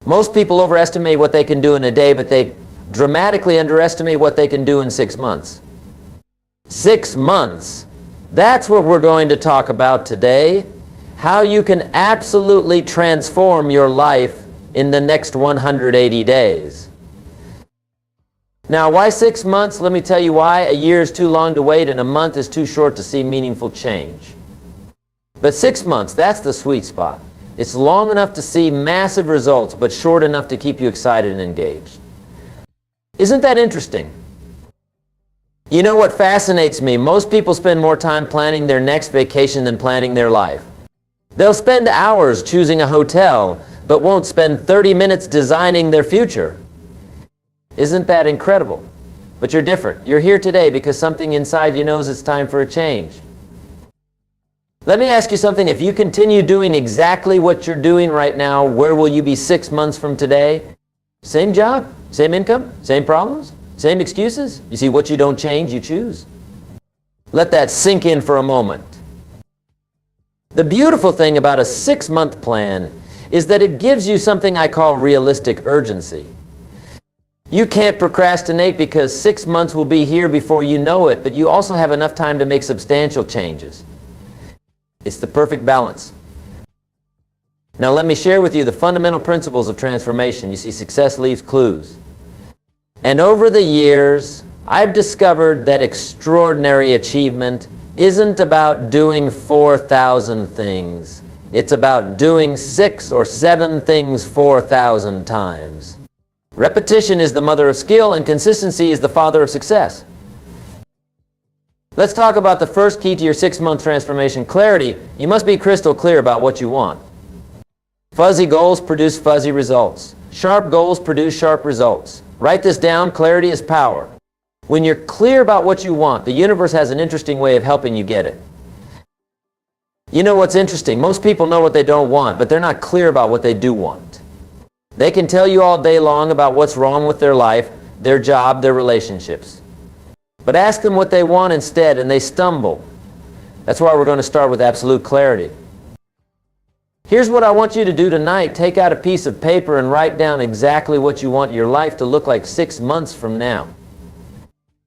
Most people overestimate what they can do in a day, but they dramatically underestimate what they can do in 6 months. 6 months. That's what we're going to talk about today. How you can absolutely transform your life in the next 180 days. Now, why 6 months? Let me tell you why. A year is too long to wait, and a month is too short to see meaningful change. But 6 months, that's the sweet spot. It's long enough to see massive results, but short enough to keep you excited and engaged. Isn't that interesting? You know what fascinates me? Most people spend more time planning their next vacation than planning their life. They'll spend hours choosing a hotel, but won't spend 30 minutes designing their future. Isn't that incredible? But you're different. You're here today because something inside you knows it's time for a change. Let me ask you something. If you continue doing exactly what you're doing right now, where will you be 6 months from today? Same job, same income, same problems, same excuses? You see, what you don't change, you choose. Let that sink in for a moment. The beautiful thing about a 6-month plan is that it gives you something I call realistic urgency. You can't procrastinate because 6 months will be here before you know it, but you also have enough time to make substantial changes. It's the perfect balance. Now let me share with you the fundamental principles of transformation. You see, success leaves clues. And over the years, I've discovered that extraordinary achievement isn't about doing 4,000 things. It's about doing 6 or 7 things 4,000 times. Repetition is the mother of skill, and consistency is the father of success. Let's talk about the first key to your 6-month transformation: clarity. You must be crystal clear about what you want. Fuzzy goals produce fuzzy results. Sharp goals produce sharp results. Write this down. Clarity is power. When you're clear about what you want, the universe has an interesting way of helping you get it. You know what's interesting? Most people know what they don't want, but they're not clear about what they do want. They can tell you all day long about what's wrong with their life, their job, their relationships. But ask them what they want instead, and they stumble. That's why we're going to start with absolute clarity. Here's what I want you to do tonight. Take out a piece of paper and write down exactly what you want your life to look like 6 months from now.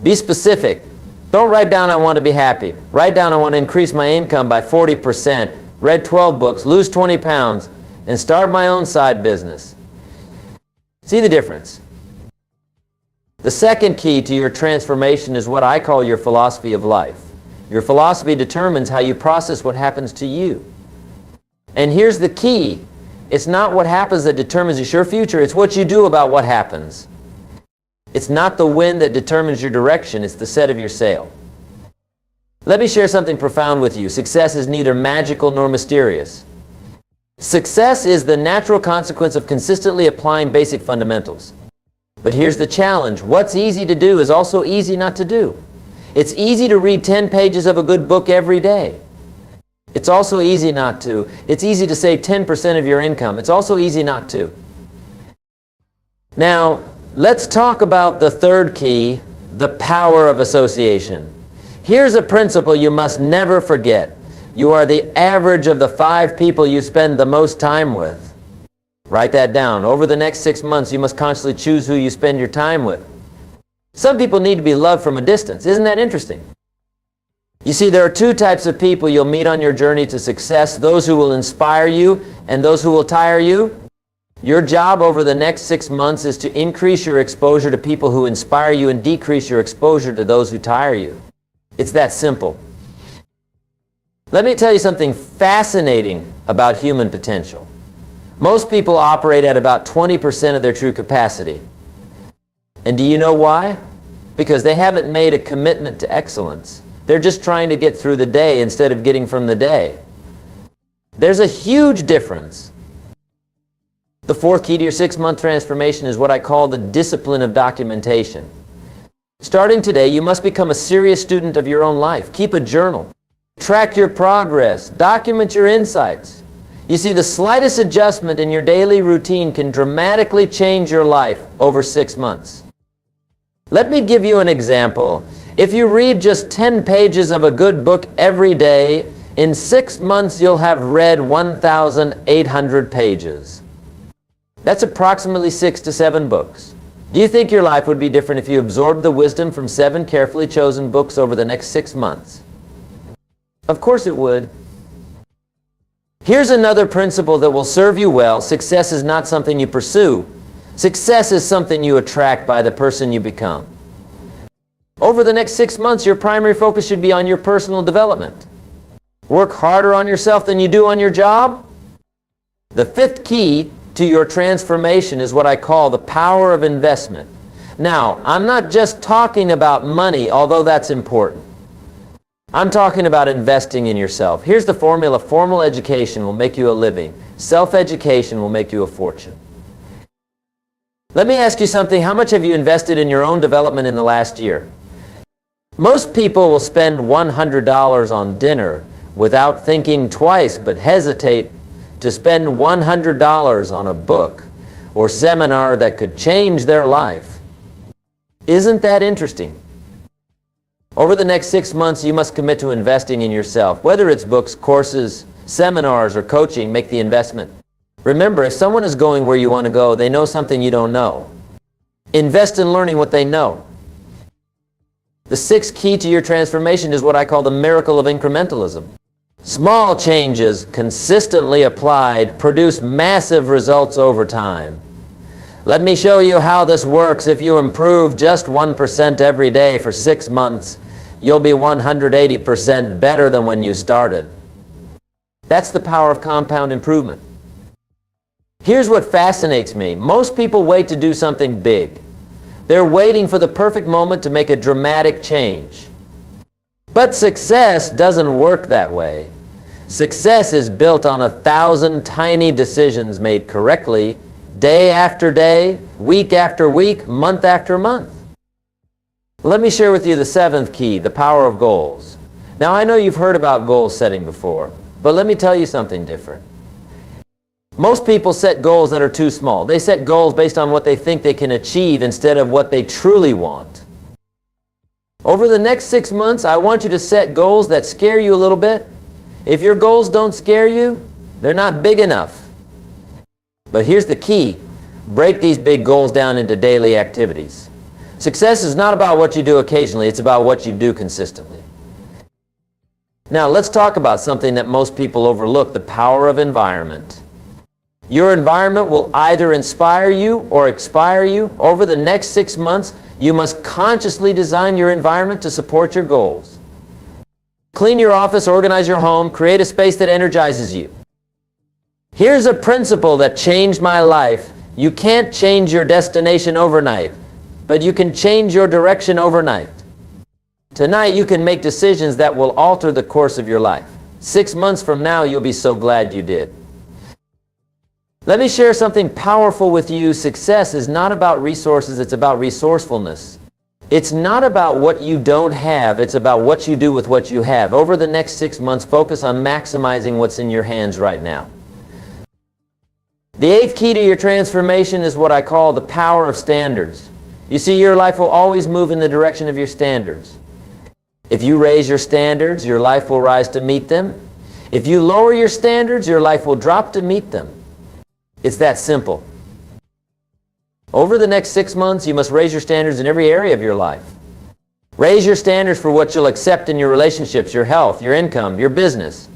Be specific. Don't write down, "I want to be happy." Write down, "I want to increase my income by 40%, read 12 books, lose 20 pounds, and start my own side business." See the difference? The second key to your transformation is what I call your philosophy of life. Your philosophy determines how you process what happens to you. And here's the key. It's not what happens that determines your future. It's what you do about what happens. It's not the wind that determines your direction. It's the set of your sail. Let me share something profound with you. Success is neither magical nor mysterious. Success is the natural consequence of consistently applying basic fundamentals. But here's the challenge. What's easy to do is also easy not to do. It's easy to read 10 pages of a good book every day. It's also easy not to. It's easy to save 10% of your income. It's also easy not to. Now, let's talk about the third key, the power of association. Here's a principle you must never forget. You are the average of the 5 people you spend the most time with. Write that down. Over the next 6 months, you must constantly choose who you spend your time with. Some people need to be loved from a distance. Isn't that interesting? You see, there are 2 types of people you'll meet on your journey to success: those who will inspire you and those who will tire you. Your job over the next 6 months is to increase your exposure to people who inspire you and decrease your exposure to those who tire you. It's that simple. Let me tell you something fascinating about human potential. Most people operate at about 20% of their true capacity. And do you know why? Because they haven't made a commitment to excellence. They're just trying to get through the day instead of getting from the day. There's a huge difference. The fourth key to your 6-month transformation is what I call the discipline of documentation. Starting today, you must become a serious student of your own life. Keep a journal. Track your progress. Document your insights. You see, the slightest adjustment in your daily routine can dramatically change your life over 6 months. Let me give you an example. If you read just 10 pages of a good book every day, in 6 months you'll have read 1,800 pages. That's approximately 6 to 7 books. Do you think your life would be different if you absorbed the wisdom from 7 carefully chosen books over the next 6 months? Of course it would. Here's another principle that will serve you well. Success is not something you pursue. Success is something you attract by the person you become. Over the next 6 months, your primary focus should be on your personal development. Work harder on yourself than you do on your job. The 5th key to your transformation is what I call the power of investment. Now, I'm not just talking about money, although that's important. I'm talking about investing in yourself. Here's the formula. Formal education will make you a living. Self-education will make you a fortune. Let me ask you something. How much have you invested in your own development in the last year? Most people will spend $100 on dinner without thinking twice, but hesitate to spend $100 on a book or seminar that could change their life. Isn't that interesting? Over the next 6 months, you must commit to investing in yourself. Whether it's books, courses, seminars, or coaching, make the investment. Remember, if someone is going where you want to go, they know something you don't know. Invest in learning what they know. The 6th key to your transformation is what I call the miracle of incrementalism. Small changes consistently applied produce massive results over time. Let me show you how this works. If you improve just 1% every day for 6 months, you'll be 180% better than when you started. That's the power of compound improvement. Here's what fascinates me. Most people wait to do something big. They're waiting for the perfect moment to make a dramatic change. But success doesn't work that way. Success is built on 1,000 tiny decisions made correctly, day after day, week after week, month after month. Let me share with you the 7th key, the power of goals. Now, I know you've heard about goal setting before, but let me tell you something different. Most people set goals that are too small. They set goals based on what they think they can achieve instead of what they truly want. Over the next 6 months, I want you to set goals that scare you a little bit. If your goals don't scare you, they're not big enough. But here's the key. Break these big goals down into daily activities. Success is not about what you do occasionally, it's about what you do consistently. Now, let's talk about something that most people overlook, the power of environment. Your environment will either inspire you or expire you. Over the next 6 months, you must consciously design your environment to support your goals. Clean your office, organize your home, create a space that energizes you. Here's a principle that changed my life. You can't change your destination overnight, but you can change your direction overnight. Tonight, you can make decisions that will alter the course of your life. 6 months from now, you'll be so glad you did. Let me share something powerful with you. Success is not about resources, it's about resourcefulness. It's not about what you don't have, it's about what you do with what you have. Over the next 6 months, focus on maximizing what's in your hands right now. The 8th key to your transformation is what I call the power of standards. You see, your life will always move in the direction of your standards. If you raise your standards, your life will rise to meet them. If you lower your standards, your life will drop to meet them. It's that simple. Over the next 6 months, you must raise your standards in every area of your life. Raise your standards for what you'll accept in your relationships, your health, your income, your business.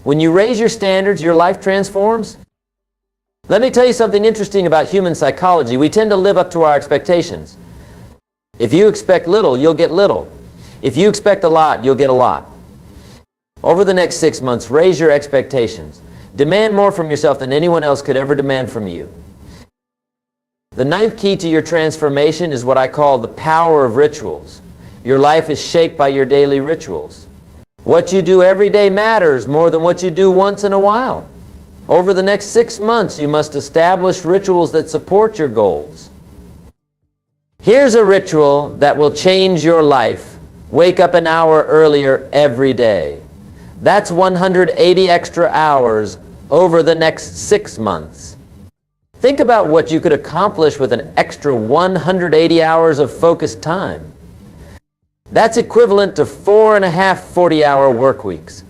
When you raise your standards, your life transforms. Let me tell you something interesting about human psychology. We tend to live up to our expectations. If you expect little, you'll get little. If you expect a lot, you'll get a lot. Over the next 6 months, raise your expectations. Demand more from yourself than anyone else could ever demand from you. The 9th key to your transformation is what I call the power of rituals. Your life is shaped by your daily rituals. What you do every day matters more than what you do once in a while. Over the next 6 months, you must establish rituals that support your goals. Here's a ritual that will change your life. Wake up an hour earlier every day. That's 180 extra hours over the next 6 months. Think about what you could accomplish with an extra 180 hours of focused time. That's equivalent to 4.5 40-hour work weeks.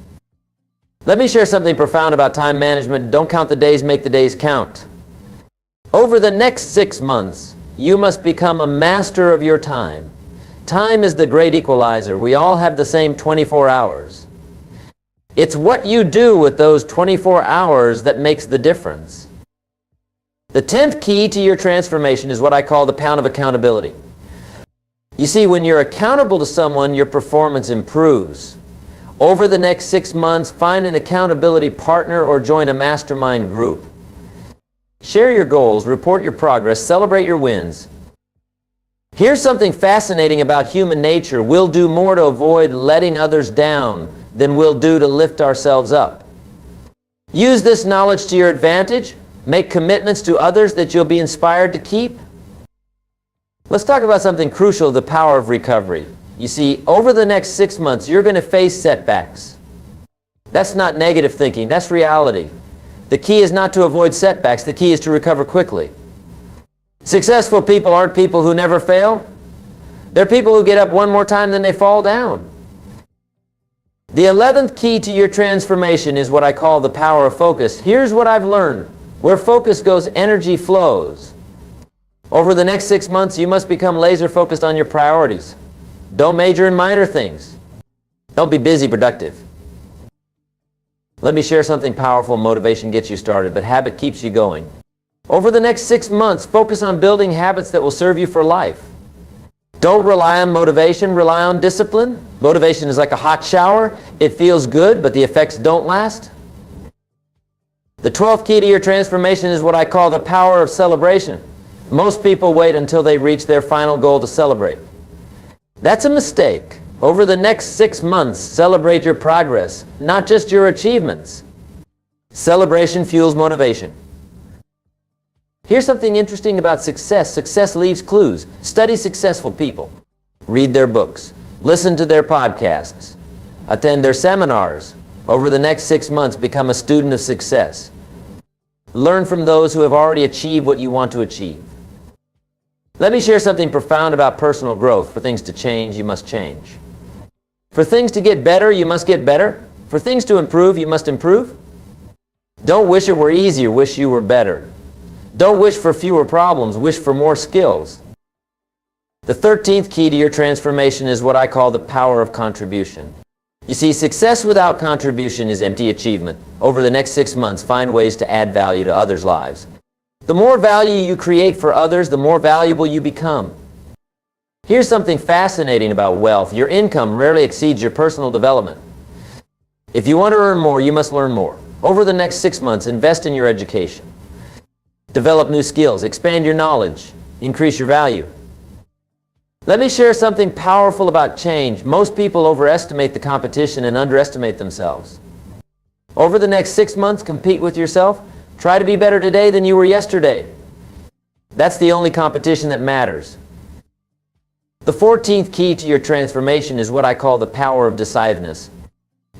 Let me share something profound about time management. Don't count the days, make the days count. Over the next 6 months, you must become a master of your time. Time is the great equalizer. We all have the same 24 hours. It's what you do with those 24 hours that makes the difference. The 10th key to your transformation is what I call the pound of accountability. You see, when you're accountable to someone, your performance improves. Over the next 6 months, find an accountability partner or join a mastermind group. Share your goals, report your progress, celebrate your wins. Here's something fascinating about human nature. We'll do more to avoid letting others down than we'll do to lift ourselves up. Use this knowledge to your advantage. Make commitments to others that you'll be inspired to keep. Let's talk about something crucial, the power of recovery. You see, over the next 6 months, you're going to face setbacks. That's not negative thinking, that's reality. The key is not to avoid setbacks, the key is to recover quickly. Successful people aren't people who never fail. They're people who get up one more time than they fall down. The 11th key to your transformation is what I call the power of focus. Here's what I've learned. Where focus goes, energy flows. Over the next 6 months, you must become laser focused on your priorities. Don't major in minor things. Don't be busy, productive. Let me share something powerful. Motivation gets you started, but habit keeps you going. Over the next 6 months, focus on building habits that will serve you for life. Don't rely on motivation, rely on discipline. Motivation is like a hot shower. It feels good, but the effects don't last. The 12th key to your transformation is what I call the power of celebration. Most people wait until they reach their final goal to celebrate. That's a mistake. Over the next 6 months, celebrate your progress, not just your achievements. Celebration fuels motivation. Here's something interesting about success. Success leaves clues. Study successful people. Read their books. Listen to their podcasts. Attend their seminars. Over the next 6 months, become a student of success. Learn from those who have already achieved what you want to achieve. Let me share something profound about personal growth. For things to change, you must change. For things to get better, you must get better. For things to improve, you must improve. Don't wish it were easier, wish you were better. Don't wish for fewer problems, wish for more skills. The 13th key to your transformation is what I call the power of contribution. You see, success without contribution is empty achievement. Over the next 6 months, find ways to add value to others' lives. The more value you create for others, the more valuable you become. Here's something fascinating about wealth. Your income rarely exceeds your personal development. If you want to earn more, you must learn more. Over the next 6 months, invest in your education. Develop new skills, expand your knowledge, increase your value. Let me share something powerful about change. Most people overestimate the competition and underestimate themselves. Over the next 6 months, compete with yourself. Try to be better today than you were yesterday. That's the only competition that matters. The 14th key to your transformation is what I call the power of decisiveness.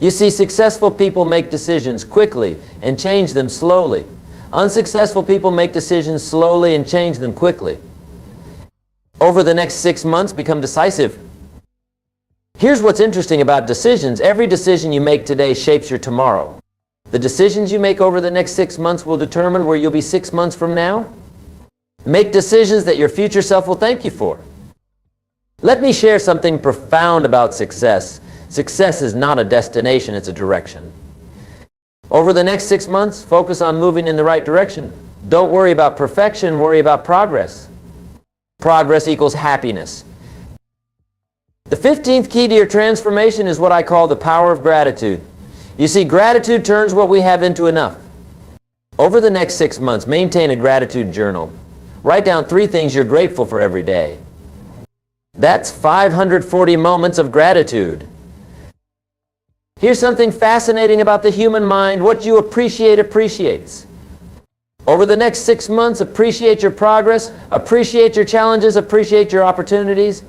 You see, successful people make decisions quickly and change them slowly. Unsuccessful people make decisions slowly and change them quickly. Over the next 6 months, become decisive. Here's what's interesting about decisions. Every decision you make today shapes your tomorrow. The decisions you make over the next 6 months will determine where you'll be 6 months from now. Make decisions that your future self will thank you for. Let me share something profound about success. Success is not a destination, it's a direction. Over the next 6 months, focus on moving in the right direction. Don't worry about perfection, worry about progress. Progress equals happiness. The 15th key to your transformation is what I call the power of gratitude. You see, gratitude turns what we have into enough. Over the next 6 months, maintain a gratitude journal. Write down 3 things you're grateful for every day. That's 540 moments of gratitude. Here's something fascinating about the human mind. What you appreciate appreciates. Over the next 6 months, appreciate your progress, appreciate your challenges, appreciate your opportunities.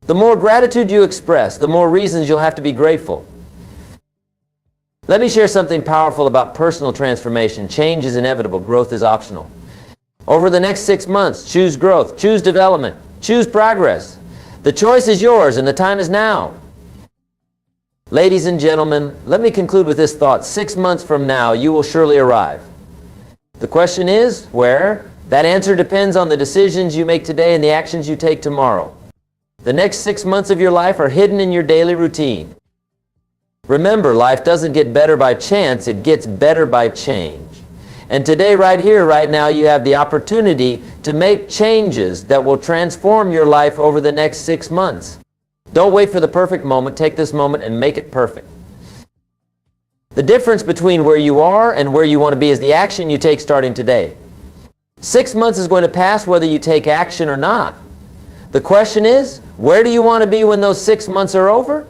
The more gratitude you express, the more reasons you'll have to be grateful. Let me share something powerful about personal transformation. Change is inevitable, growth is optional. Over the next 6 months, choose growth, choose development, choose progress. The choice is yours and the time is now. Ladies and gentlemen, let me conclude with this thought. 6 months from now, you will surely arrive. The question is, where? That answer depends on the decisions you make today and the actions you take tomorrow. The next 6 months of your life are hidden in your daily routine. Remember, life doesn't get better by chance, it gets better by change. And today, right here, right now, you have the opportunity to make changes that will transform your life over the next 6 months. Don't wait for the perfect moment. Take this moment and make it perfect. The difference between where you are and where you want to be is the action you take starting today. 6 months is going to pass whether you take action or not. The question is, where do you want to be when those 6 months are over?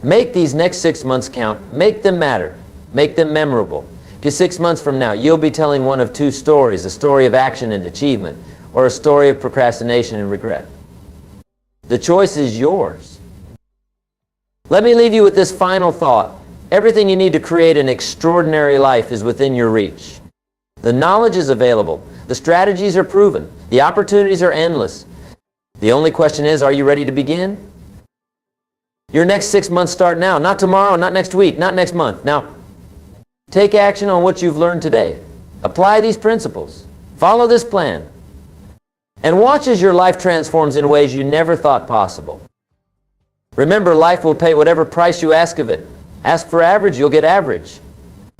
Make these next 6 months count. Make them matter. Make them memorable. Because 6 months from now, you'll be telling one of two stories, a story of action and achievement, or a story of procrastination and regret. The choice is yours. Let me leave you with this final thought. Everything you need to create an extraordinary life is within your reach. The knowledge is available. The strategies are proven. The opportunities are endless. The only question is, are you ready to begin? Your next 6 months start now. Not tomorrow, not next week, not next month. Now, take action on what you've learned today. Apply these principles. Follow this plan. And watch as your life transforms in ways you never thought possible. Remember, life will pay whatever price you ask of it. Ask for average, you'll get average.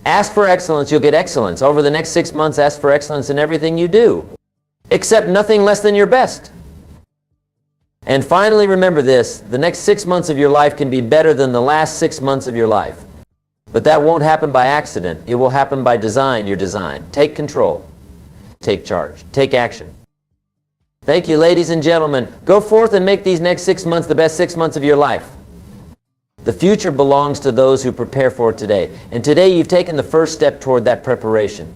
Ask for excellence, you'll get excellence. Over the next 6 months, ask for excellence in everything you do. Accept nothing less than your best. And finally, remember this, the next 6 months of your life can be better than the last 6 months of your life. But that won't happen by accident. It will happen by design, your design. Take control. Take charge. Take action. Thank you, ladies and gentlemen. Go forth and make these next 6 months the best 6 months of your life. The future belongs to those who prepare for it today. And today you've taken the first step toward that preparation.